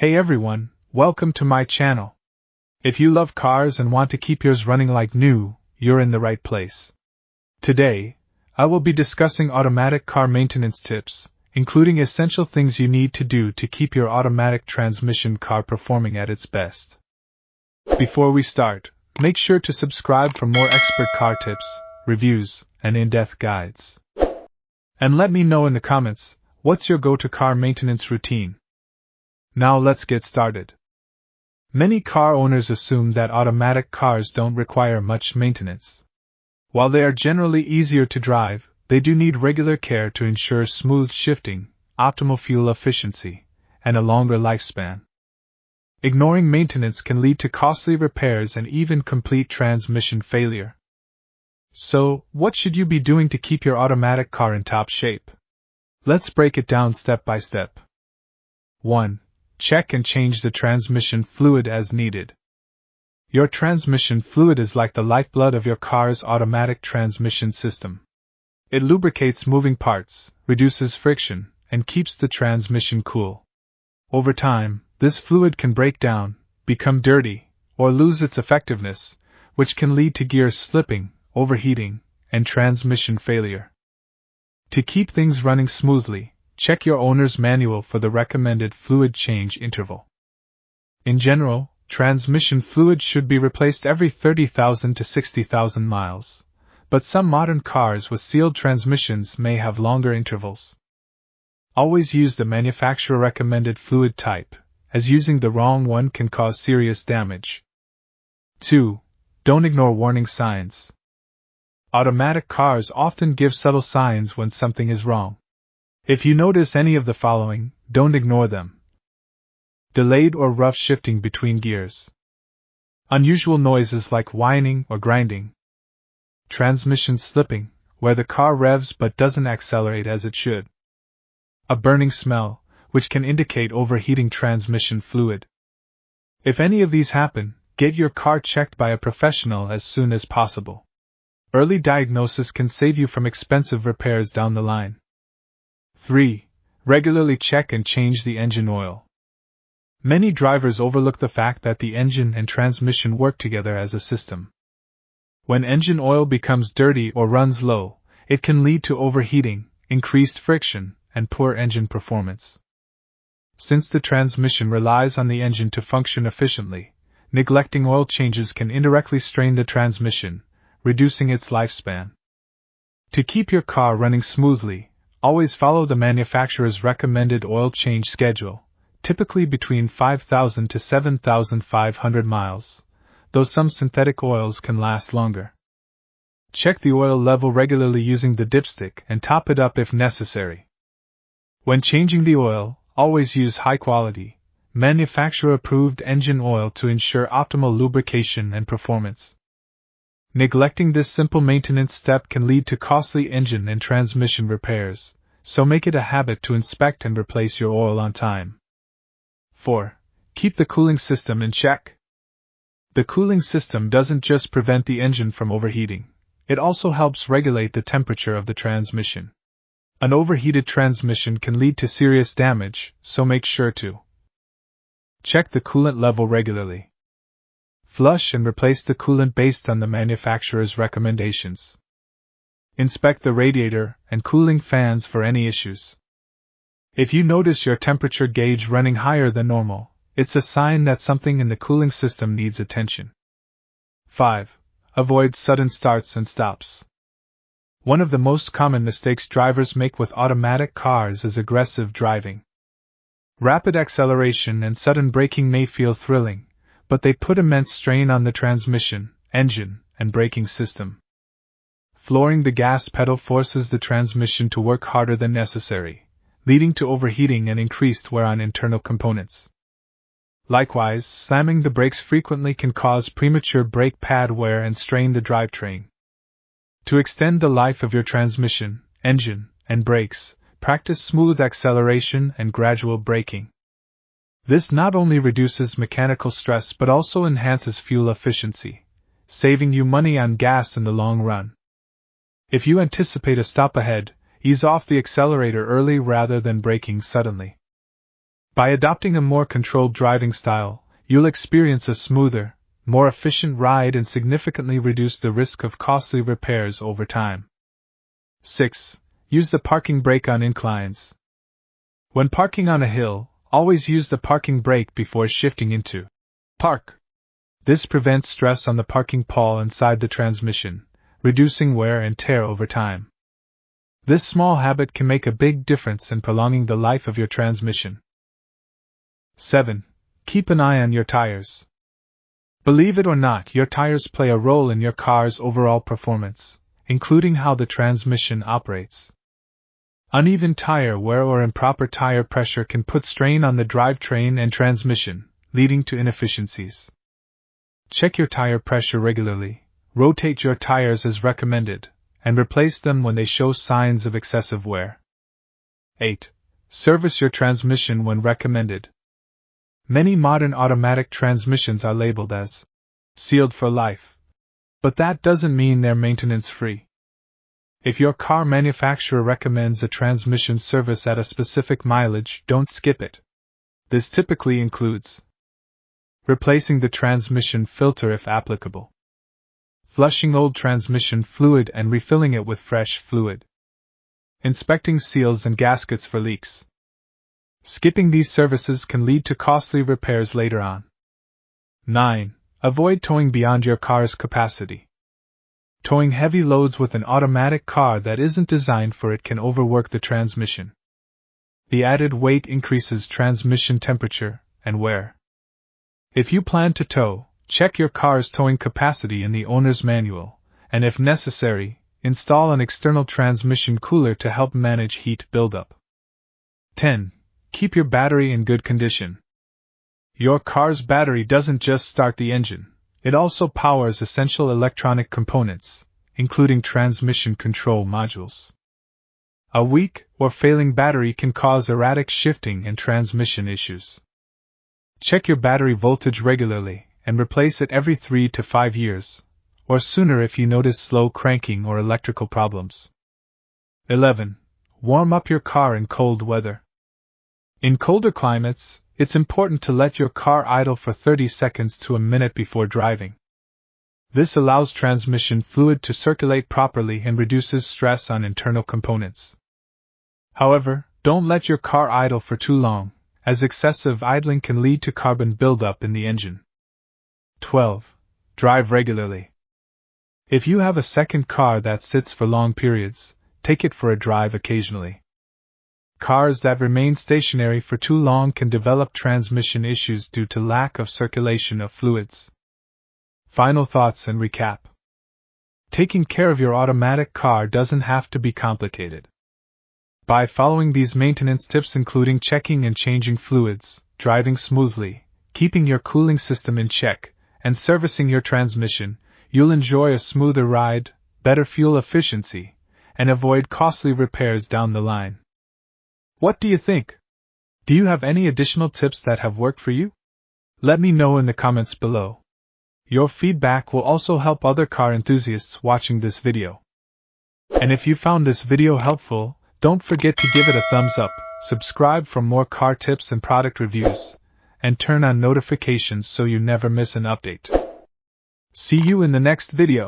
Hey everyone, welcome to my channel. If you love cars and want to keep yours running like new, you're in the right place. Today, I will be discussing automatic car maintenance tips, including essential things you need to do to keep your automatic transmission car performing at its best. Before we start, make sure to subscribe for more expert car tips, reviews, and in-depth guides. And let me know in the comments, what's your go-to car maintenance routine? Now let's get started. Many car owners assume that automatic cars don't require much maintenance. While they are generally easier to drive, they do need regular care to ensure smooth shifting, optimal fuel efficiency, and a longer lifespan. Ignoring maintenance can lead to costly repairs and even complete transmission failure. So, what should you be doing to keep your automatic car in top shape? Let's break it down step by step. 1. Check and change the transmission fluid as needed. Your transmission fluid is like the lifeblood of your car's automatic transmission system. It lubricates moving parts, reduces friction, and keeps the transmission cool. Over time, this fluid can break down, become dirty, or lose its effectiveness, which can lead to gears slipping, overheating, and transmission failure. To keep things running smoothly, check your owner's manual for the recommended fluid change interval. In general, transmission fluid should be replaced every 30,000 to 60,000 miles, but some modern cars with sealed transmissions may have longer intervals. Always use the manufacturer-recommended fluid type, as using the wrong one can cause serious damage. 2. Don't ignore warning signs. Automatic cars often give subtle signs when something is wrong. If you notice any of the following, don't ignore them. Delayed or rough shifting between gears. Unusual noises like whining or grinding. Transmission slipping, where the car revs but doesn't accelerate as it should. A burning smell, which can indicate overheating transmission fluid. If any of these happen, get your car checked by a professional as soon as possible. Early diagnosis can save you from expensive repairs down the line. 3. Regularly check and change the engine oil. Many drivers overlook the fact that the engine and transmission work together as a system. When engine oil becomes dirty or runs low, it can lead to overheating, increased friction, and poor engine performance. Since the transmission relies on the engine to function efficiently, neglecting oil changes can indirectly strain the transmission, reducing its lifespan. To keep your car running smoothly, always follow the manufacturer's recommended oil change schedule, typically between 5,000 to 7,500 miles, though some synthetic oils can last longer. Check the oil level regularly using the dipstick and top it up if necessary. When changing the oil, always use high-quality, manufacturer-approved engine oil to ensure optimal lubrication and performance. Neglecting this simple maintenance step can lead to costly engine and transmission repairs, so make it a habit to inspect and replace your oil on time. 4. Keep the cooling system in check. The cooling system doesn't just prevent the engine from overheating, it also helps regulate the temperature of the transmission. An overheated transmission can lead to serious damage, so make sure to check the coolant level regularly. Flush and replace the coolant based on the manufacturer's recommendations. Inspect the radiator and cooling fans for any issues. If you notice your temperature gauge running higher than normal, it's a sign that something in the cooling system needs attention. 5. Avoid sudden starts and stops. One of the most common mistakes drivers make with automatic cars is aggressive driving. Rapid acceleration and sudden braking may feel thrilling, but they put immense strain on the transmission, engine, and braking system. Flooring the gas pedal forces the transmission to work harder than necessary, leading to overheating and increased wear on internal components. Likewise, slamming the brakes frequently can cause premature brake pad wear and strain the drivetrain. To extend the life of your transmission, engine, and brakes, practice smooth acceleration and gradual braking. This not only reduces mechanical stress but also enhances fuel efficiency, saving you money on gas in the long run. If you anticipate a stop ahead, ease off the accelerator early rather than braking suddenly. By adopting a more controlled driving style, you'll experience a smoother, more efficient ride and significantly reduce the risk of costly repairs over time. 6. Use the parking brake on inclines. When parking on a hill, always use the parking brake before shifting into park. This prevents stress on the parking pawl inside the transmission, reducing wear and tear over time. This small habit can make a big difference in prolonging the life of your transmission. 7. Keep an eye on your tires. Believe it or not, your tires play a role in your car's overall performance, including how the transmission operates. Uneven tire wear or improper tire pressure can put strain on the drivetrain and transmission, leading to inefficiencies. Check your tire pressure regularly, rotate your tires as recommended, and replace them when they show signs of excessive wear. 8. Service your transmission when recommended. Many modern automatic transmissions are labeled as sealed for life, but that doesn't mean they're maintenance-free. If your car manufacturer recommends a transmission service at a specific mileage, don't skip it. This typically includes replacing the transmission filter if applicable, flushing old transmission fluid and refilling it with fresh fluid, inspecting seals and gaskets for leaks. Skipping these services can lead to costly repairs later on. 9. Avoid towing beyond your car's capacity. Towing heavy loads with an automatic car that isn't designed for it can overwork the transmission. The added weight increases transmission temperature and wear. If you plan to tow, check your car's towing capacity in the owner's manual, and if necessary, install an external transmission cooler to help manage heat buildup. 10. Keep your battery in good condition. Your car's battery doesn't just start the engine, it also powers essential electronic components, including transmission control modules. A weak or failing battery can cause erratic shifting and transmission issues. Check your battery voltage regularly and replace it every 3 to 5 years, or sooner if you notice slow cranking or electrical problems. 11. Warm up your car in cold weather. In colder climates, it's important to let your car idle for 30 seconds to a minute before driving. This allows transmission fluid to circulate properly and reduces stress on internal components. However, don't let your car idle for too long, as excessive idling can lead to carbon buildup in the engine. 12. Drive regularly. If you have a second car that sits for long periods, take it for a drive occasionally. Cars that remain stationary for too long can develop transmission issues due to lack of circulation of fluids. Final thoughts and recap. Taking care of your automatic car doesn't have to be complicated. By following these maintenance tips, including checking and changing fluids, driving smoothly, keeping your cooling system in check, and servicing your transmission, you'll enjoy a smoother ride, better fuel efficiency, and avoid costly repairs down the line. What do you think? Do you have any additional tips that have worked for you? Let me know in the comments below. Your feedback will also help other car enthusiasts watching this video. And if you found this video helpful, don't forget to give it a thumbs up, subscribe for more car tips and product reviews, and turn on notifications so you never miss an update. See you in the next video.